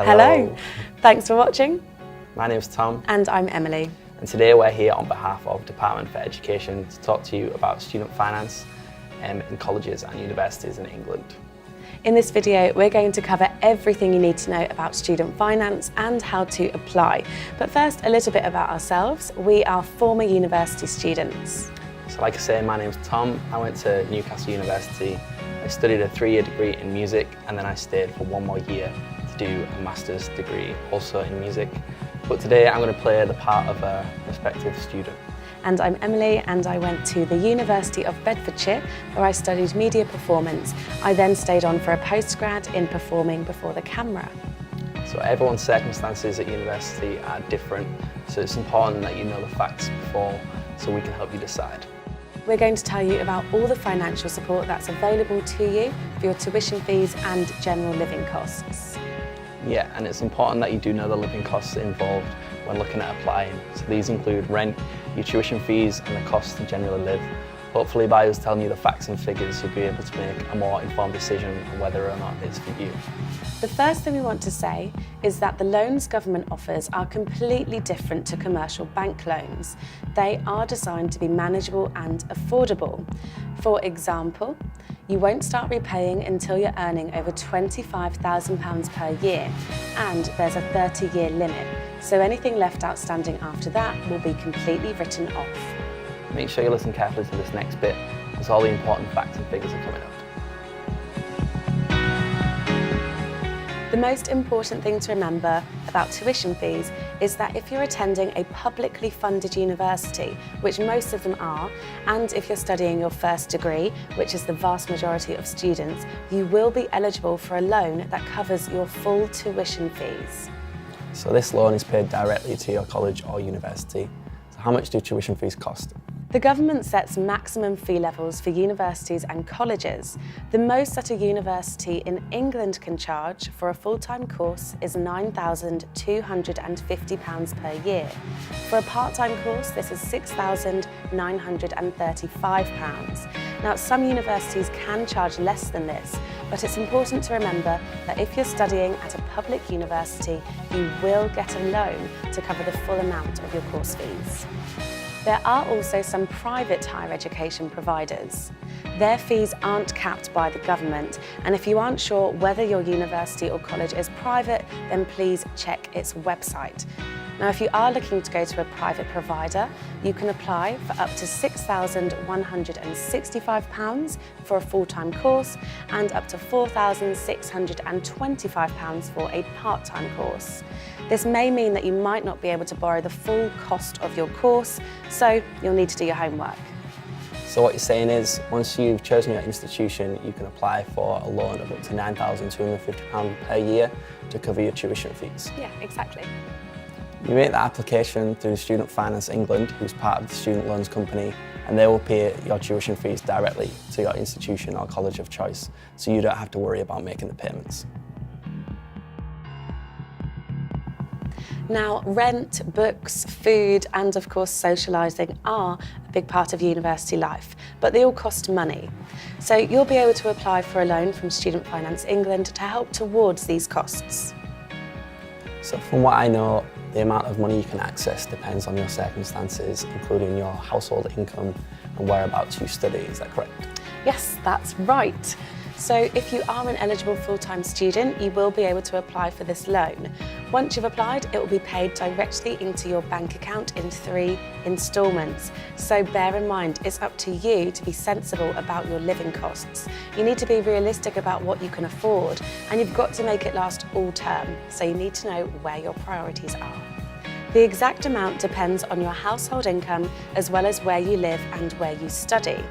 Hello. Thanks for watching. My name's Tom. And I'm Emily. And today we're here on behalf of Department for Education to talk to you about student finance in colleges and universities in England. In this video, we're going to cover everything you need to know about student finance and how to apply. But first, a little bit about ourselves. We are former university students. So like I say, my name's Tom. I went to Newcastle University. I studied a 3-year degree in music, and then I stayed for 1 more year to do a master's degree also in music. But today I'm going to play the part of a prospective student. And I'm Emily, and I went to the University of Bedfordshire, where I studied media performance. I then stayed on for a postgrad in performing before the camera. So everyone's circumstances at university are different, so it's important that you know the facts before so we can help you decide. We're going to tell you about all the financial support that's available to you for your tuition fees and general living costs. Yeah, and it's important that you do know the living costs involved when looking at applying. So these include rent, your tuition fees and the costs to generally live. Hopefully by us telling you the facts and figures, you'll be able to make a more informed decision on whether or not it's for you. The first thing we want to say is that the loans government offers are completely different to commercial bank loans. They are designed to be manageable and affordable. For example, you won't start repaying until you're earning over £25,000 per year, and there's a 30-year limit, so anything left outstanding after that will be completely written off. Make sure you listen carefully to this next bit, as all the important facts and figures are coming up. The most important thing to remember about tuition fees is that if you're attending a publicly funded university, which most of them are, and if you're studying your first degree, which is the vast majority of students, you will be eligible for a loan that covers your full tuition fees. So this loan is paid directly to your college or university. So how much do tuition fees cost? The government sets maximum fee levels for universities and colleges. The most that a university in England can charge for a full-time course is £9,250 per year. For a part-time course, this is £6,935. Now, some universities can charge less than this, but it's important to remember that if you're studying at a public university, you will get a loan to cover the full amount of your course fees. There are also some private higher education providers. Their fees aren't capped by the government, and if you aren't sure whether your university or college is private, then please check its website. Now, if you are looking to go to a private provider, you can apply for up to £6,165 for a full-time course and up to £4,625 for a part-time course. This may mean that you might not be able to borrow the full cost of your course, so you'll need to do your homework. So what you're saying is, once you've chosen your institution, you can apply for a loan of up to £9,250 per year to cover your tuition fees. Yeah, exactly. You make that application through Student Finance England, who's part of the Student Loans Company, and they will pay your tuition fees directly to your institution or college of choice, so you don't have to worry about making the payments. Now, rent, books, food, and of course socialising are a big part of university life, but they all cost money. So you'll be able to apply for a loan from Student Finance England to help towards these costs. So from what I know, the amount of money you can access depends on your circumstances, including your household income and whereabouts you study. Is that correct? Yes, that's right. So if you are an eligible full-time student, you will be able to apply for this loan. Once you've applied, it will be paid directly into your bank account in 3 instalments. So bear in mind, it's up to you to be sensible about your living costs. You need to be realistic about what you can afford, and you've got to make it last all term, so you need to know where your priorities are. The exact amount depends on your household income, as well as where you live and where you study.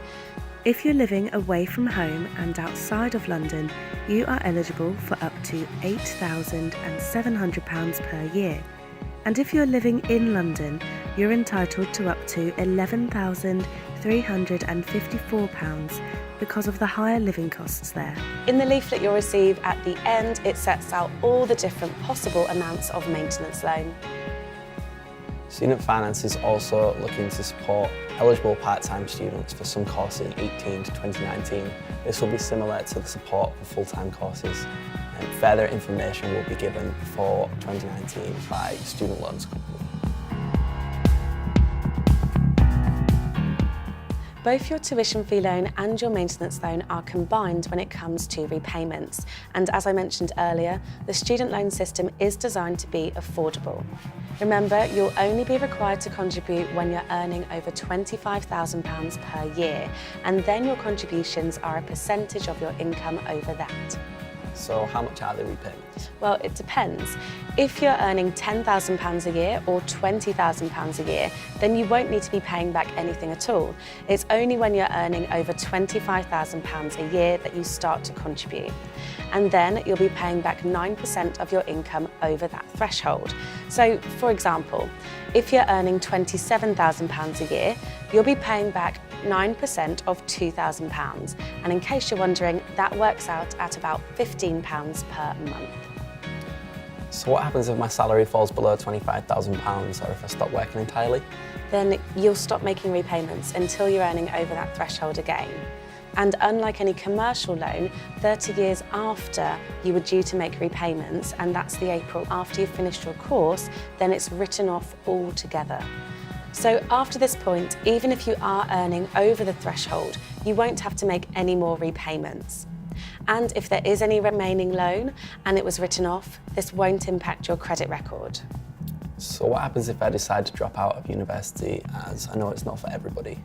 If you're living away from home and outside of London, you are eligible for up to £8,700 per year. And if you're living in London, you're entitled to up to £11,354 because of the higher living costs there. In the leaflet you'll receive at the end, it sets out all the different possible amounts of maintenance loan. Student Finance is also looking to support eligible part-time students for some courses in 2018 to 2019. This will be similar to the support for full-time courses and further information will be given for 2019 by Student Loans Company. Both your tuition fee loan and your maintenance loan are combined when it comes to repayments. And as I mentioned earlier, the student loan system is designed to be affordable. Remember, you'll only be required to contribute when you're earning over £25,000 per year, and then your contributions are a percentage of your income over that. So how much are the repayments? Well, it depends. If you're earning £10,000 a year or £20,000 a year, then you won't need to be paying back anything at all. It's only when you're earning over £25,000 a year that you start to contribute. And then you'll be paying back 9% of your income over that threshold. So, for example, if you're earning £27,000 a year, you'll be paying back 9% of £2,000. And in case you're wondering, that works out at about £15 per month. So what happens if my salary falls below £25,000 or if I stop working entirely? Then you'll stop making repayments until you're earning over that threshold again. And unlike any commercial loan, 30 years after you were due to make repayments, and that's the April after you've finished your course, then it's written off altogether. So after this point, even if you are earning over the threshold, you won't have to make any more repayments. And if there is any remaining loan and it was written off, this won't impact your credit record. So what happens if I decide to drop out of university, as I know it's not for everybody?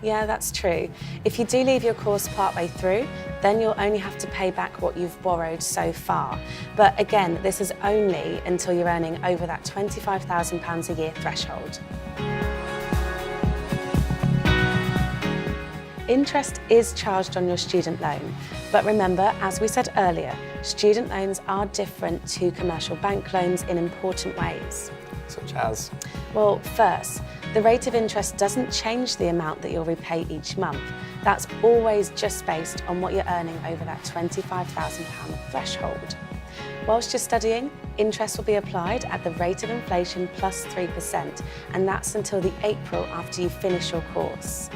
Yeah, that's true. If you do leave your course partway through, then you'll only have to pay back what you've borrowed so far. But again, this is only until you're earning over that £25,000 a year threshold. Interest is charged on your student loan, but remember, as we said earlier, student loans are different to commercial bank loans in important ways. Such as? Well, first, the rate of interest doesn't change the amount that you'll repay each month. That's always just based on what you're earning over that £25,000 threshold. Whilst you're studying, interest will be applied at the rate of inflation plus 3%, and that's until the April after you finish your course.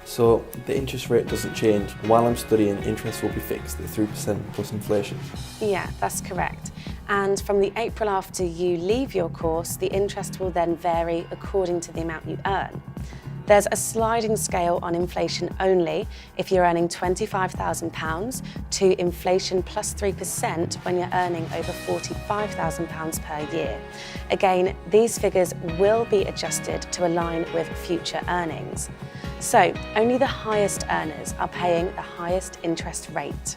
So the interest rate doesn't change. While I'm studying, interest will be fixed at 3% plus inflation. Yeah, that's correct. And from the April after you leave your course, the interest will then vary according to the amount you earn. There's a sliding scale on inflation only if you're earning £25,000 to inflation plus 3% when you're earning over £45,000 per year. Again, these figures will be adjusted to align with future earnings. So, only the highest earners are paying the highest interest rate.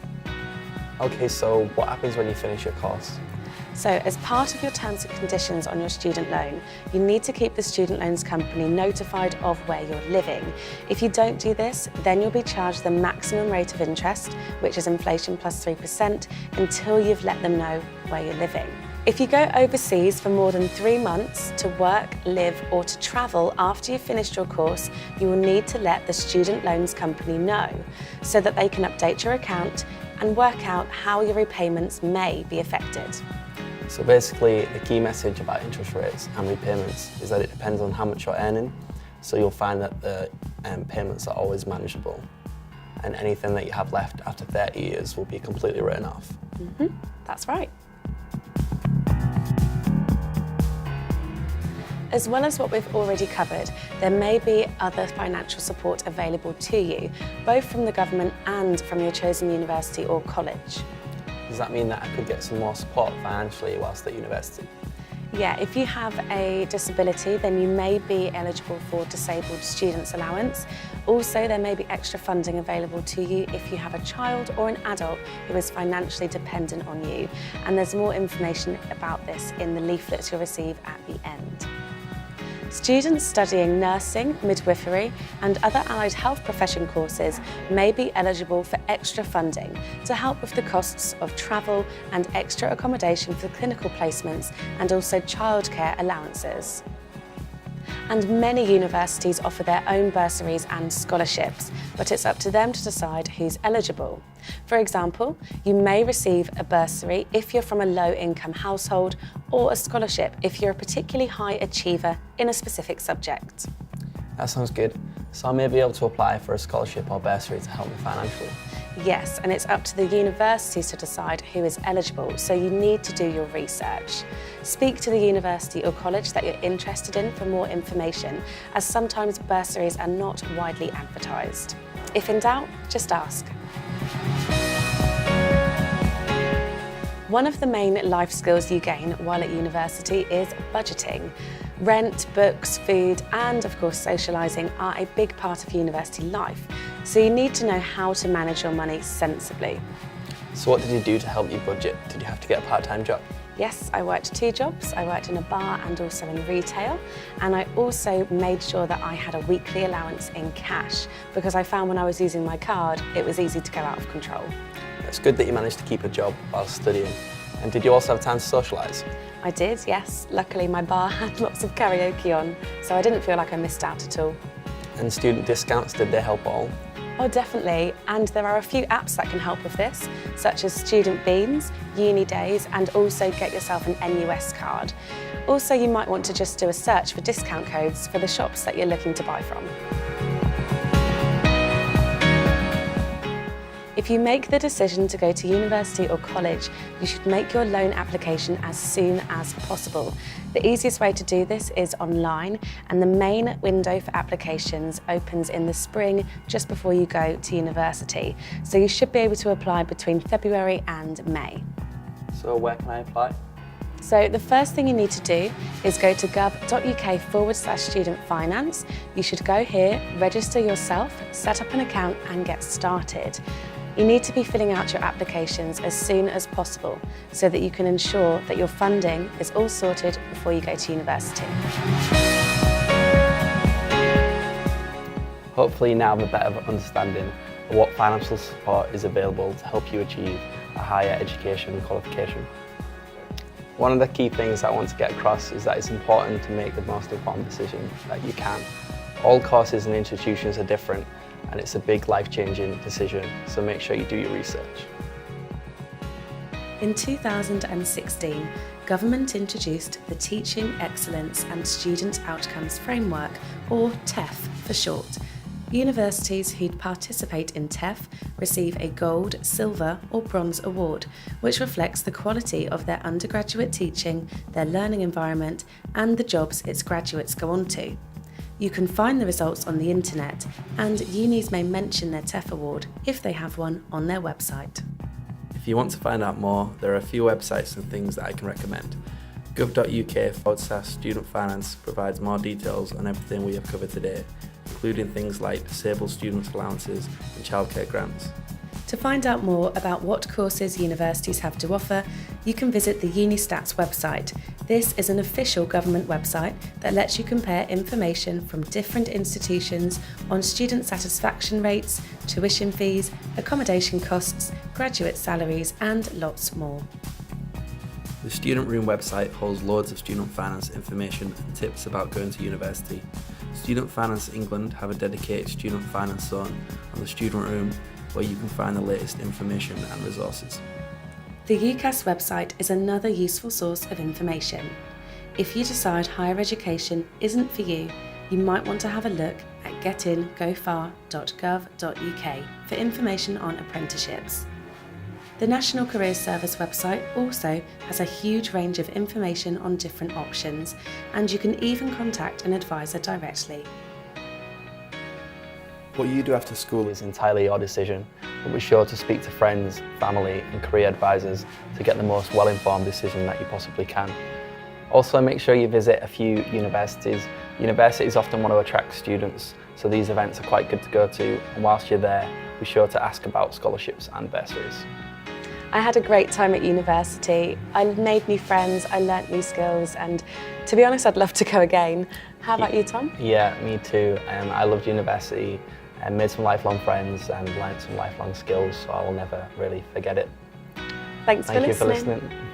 Okay, so what happens when you finish your course? So, as part of your terms and conditions on your student loan, you need to keep the student loans company notified of where you're living. If you don't do this, then you'll be charged the maximum rate of interest, which is inflation plus 3%, until you've let them know where you're living. If you go overseas for more than 3 months to work, live, or to travel after you've finished your course, you will need to let the student loans company know so that they can update your account and work out how your repayments may be affected. So basically, the key message about interest rates and repayments is that it depends on how much you're earning. So you'll find that the payments are always manageable, and anything that you have left after 30 years will be completely written off. That's right. As well as what we've already covered, there may be other financial support available to you, both from the government and from your chosen university or college. Does that mean that I could get some more support financially whilst at university? Yeah, if you have a disability, then you may be eligible for disabled students allowance. Also, there may be extra funding available to you if you have a child or an adult who is financially dependent on you. And there's more information about this in the leaflets you'll receive at the end. Students studying nursing, midwifery and other allied health profession courses may be eligible for extra funding to help with the costs of travel and extra accommodation for clinical placements and also childcare allowances. And many universities offer their own bursaries and scholarships, but it's up to them to decide who's eligible. For example, you may receive a bursary if you're from a low-income household, or a scholarship if you're a particularly high achiever in a specific subject. That sounds good. So I may be able to apply for a scholarship or bursary to help me financially. Yes, and it's up to the universities to decide who is eligible, so you need to do your research. Speak to the university or college that you're interested in for more information, as sometimes bursaries are not widely advertised. If in doubt, just ask. One of the main life skills you gain while at university is budgeting. Rent, books, food, and of course socialising are a big part of university life, so you need to know how to manage your money sensibly. So what did you do to help you budget? Did you have to get a part-time job? Yes, I worked 2 jobs. I worked in a bar and also in retail, and I also made sure that I had a weekly allowance in cash, because I found when I was using my card, it was easy to go out of control. It's good that you managed to keep a job while studying. And did you also have time to socialise? I did, yes. Luckily my bar had lots of karaoke on, so I didn't feel like I missed out at all. And student discounts, did they help at all? Oh, definitely, and there are a few apps that can help with this, such as Student Beans, Uni Days, and also get yourself an NUS card. Also, you might want to just do a search for discount codes for the shops that you're looking to buy from. If you make the decision to go to university or college, you should make your loan application as soon as possible. The easiest way to do this is online, and the main window for applications opens in the spring just before you go to university. So you should be able to apply between February and May. So where can I apply? So the first thing you need to do is go to gov.uk/student finance. You should go here, register yourself, set up an account and get started. You need to be filling out your applications as soon as possible so that you can ensure that your funding is all sorted before you go to university. Hopefully you now have a better understanding of what financial support is available to help you achieve a higher education qualification. One of the key things I want to get across is that it's important to make the most informed decision that you can. All courses and institutions are different, and it's a big life-changing decision, so make sure you do your research. In 2016, government introduced the Teaching Excellence and Student Outcomes Framework, or TEF for short. Universities who participate in TEF receive a gold, silver or bronze award, which reflects the quality of their undergraduate teaching, their learning environment and the jobs its graduates go on to. You can find the results on the internet, and unis may mention their TEF award, if they have one, on their website. If you want to find out more, there are a few websites and things that I can recommend. gov.uk/student finance provides more details on everything we have covered today, including things like disabled students' allowances and childcare grants. To find out more about what courses universities have to offer, you can visit the Unistats website. This is an official government website that lets you compare information from different institutions on student satisfaction rates, tuition fees, accommodation costs, graduate salaries and lots more. The Student Room website holds loads of student finance information and tips about going to university. Student Finance England have a dedicated student finance zone on the Student Room where you can find the latest information and resources. The UCAS website is another useful source of information. If you decide higher education isn't for you, you might want to have a look at getingofar.gov.uk for information on apprenticeships. The National Careers Service website also has a huge range of information on different options, and you can even contact an advisor directly. What you do after school It's entirely your decision, but be sure to speak to friends, family and career advisors to get the most well-informed decision that you possibly can. Also make sure you visit a few universities. Universities often want to attract students, so these events are quite good to go to, and whilst you're there, be sure to ask about scholarships and bursaries. I had a great time at university. I made new friends, I learnt new skills, and to be honest, I'd love to go again. How about you, Tom? Yeah, me too. I loved university and made some lifelong friends and learnt some lifelong skills, so I will never really forget it. Thanks Thank you for listening. listening.